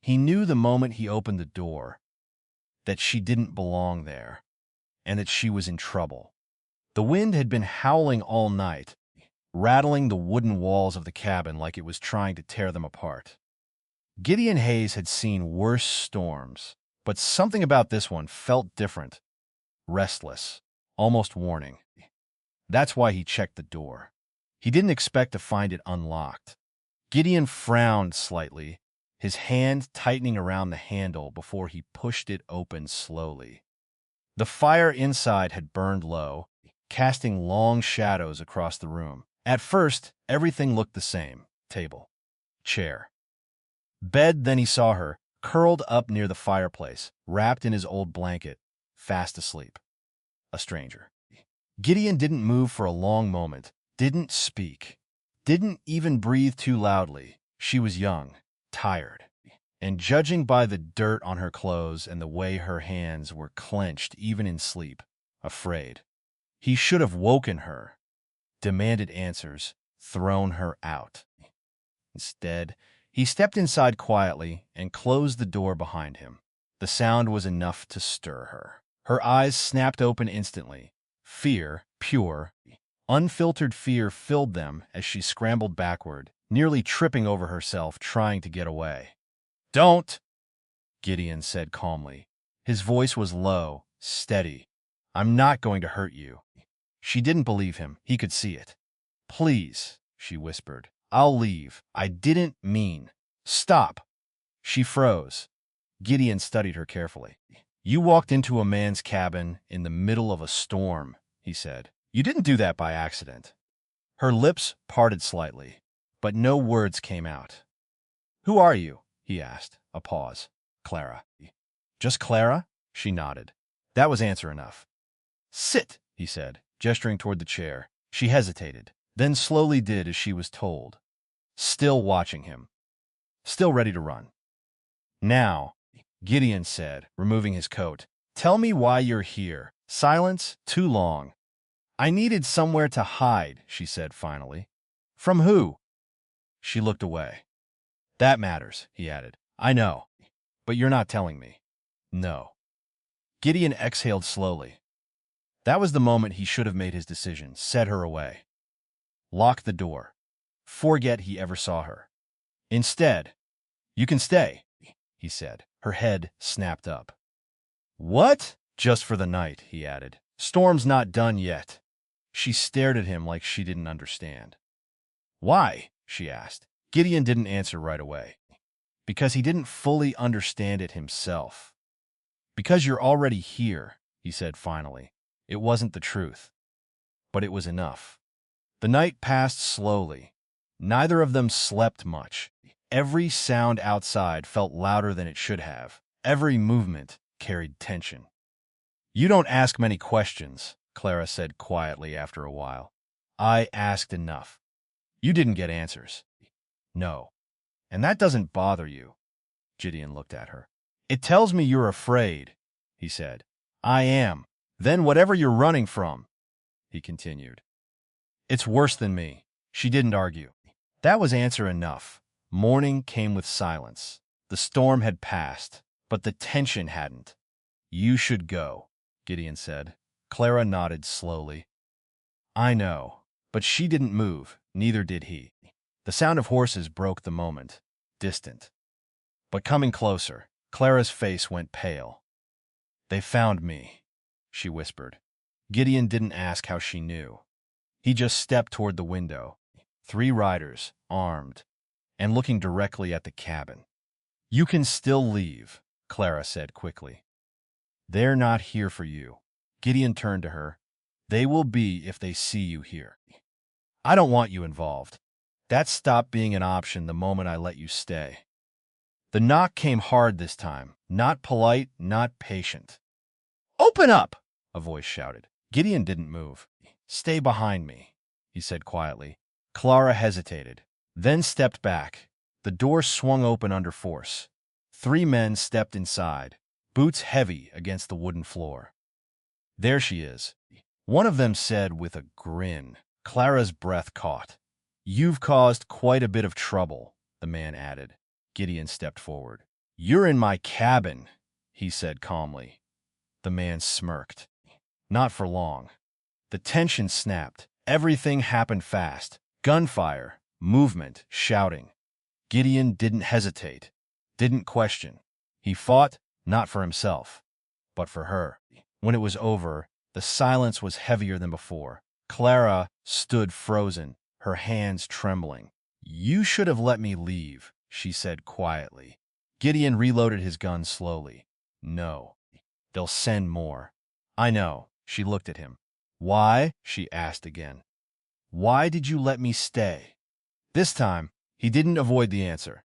He knew the moment he opened the door that she didn't belong there and that she was in trouble. The wind had been howling all night, rattling the wooden walls of the cabin like it was trying to tear them apart. Gideon Hayes had seen worse storms, but something about this one felt different, restless, almost warning. That's why he checked the door. He didn't expect to find it unlocked. Gideon frowned slightly, his hand tightening around the handle before he pushed it open slowly. The fire inside had burned low, casting long shadows across the room. At first, everything looked the same: table, chair, bed. Then he saw her, curled up near the fireplace, wrapped in his old blanket, fast asleep. A stranger. Gideon didn't move for a long moment, didn't speak, didn't even breathe too loudly. She was young, tired, and judging by the dirt on her clothes and the way her hands were clenched even in sleep, afraid. He should have woken her, demanded answers, thrown her out. Instead, he stepped inside quietly and closed the door behind him. The sound was enough to stir her. Her eyes snapped open instantly. Fear, pure, unfiltered fear filled them as she scrambled backward, nearly tripping over herself trying to get away. "Don't!" Gideon said calmly. His voice was low, steady. "I'm not going to hurt you." She didn't believe him. He could see it. "Please," she whispered. "I'll leave. I didn't mean." "Stop." She froze. Gideon studied her carefully. "You walked into a man's cabin in the middle of a storm," he said. "You didn't do that by accident." Her lips parted slightly, but no words came out. "Who are you?" he asked. A pause. "Clara." "Just Clara?" She nodded. That was answer enough. "Sit," he said, gesturing toward the chair. She hesitated, then slowly did as she was told, still watching him, still ready to run. "Now," Gideon said, removing his coat, "tell me why you're here." Silence, too long. "I needed somewhere to hide," she said finally. "From who?" She looked away. "That matters," he added. "I know, but you're not telling me." "No." Gideon exhaled slowly. That was the moment he should have made his decision, set her away. Lock the door. Forget he ever saw her. Instead, "You can stay," he said. Her head snapped up. "What?" "Just for the night," he added. "Storm's not done yet." She stared at him like she didn't understand. "Why?" she asked. Gideon didn't answer right away. Because he didn't fully understand it himself. "Because you're already here," he said finally. It wasn't the truth, but it was enough. The night passed slowly. Neither of them slept much. Every sound outside felt louder than it should have. Every movement carried tension. "You don't ask many questions," Clara said quietly after a while. "I asked enough. You didn't get answers." "No. And that doesn't bother you." Gideon looked at her. "It tells me you're afraid," he said. "I am." "Then whatever you're running from," he continued. "It's worse than me." She didn't argue. That was answer enough. Morning came with silence. The storm had passed, but the tension hadn't. "You should go," Gideon said. Clara nodded slowly. "I know." But she didn't move, neither did he. The sound of horses broke the moment, distant. But coming closer, Clara's face went pale. "They found me," she whispered. Gideon didn't ask how she knew. He just stepped toward the window. 3 riders, armed, and looking directly at the cabin. "You can still leave," Clara said quickly. "They're not here for you." Gideon turned to her. "They will be if they see you here. I don't want you involved. That stopped being an option the moment I let you stay." The knock came hard this time, not polite, not patient. "Open up!" a voice shouted. Gideon didn't move. "Stay behind me," he said quietly. Clara hesitated, then stepped back. The door swung open under force. 3 men stepped inside, boots heavy against the wooden floor. "There she is," one of them said with a grin. Clara's breath caught. "You've caused quite a bit of trouble," the man added. Gideon stepped forward. "You're in my cabin," he said calmly. The man smirked. Not for long. The tension snapped. Everything happened fast. Gunfire, movement, shouting. Gideon didn't hesitate, didn't question. He fought, not for himself, but for her. When it was over, the silence was heavier than before. Clara stood frozen, her hands trembling. "You should have let me leave," she said quietly. Gideon reloaded his gun slowly. "No. They'll send more." "I know." She looked at him. "Why?" she asked again. "Why did you let me stay?" This time, he didn't avoid the answer.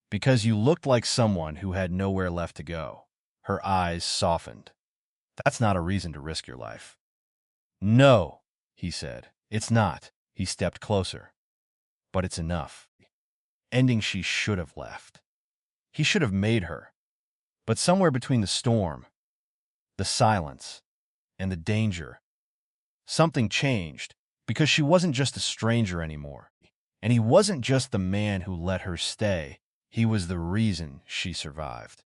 "Because you looked like someone who had nowhere left to go." Her eyes softened. "That's not a reason to risk your life." "No," he said. "It's not." He stepped closer. "But it's enough." Ending she should have left. He should have made her. But somewhere between the storm, the silence, and the danger, something changed, because she wasn't just a stranger anymore. And he wasn't just the man who let her stay. He was the reason she survived.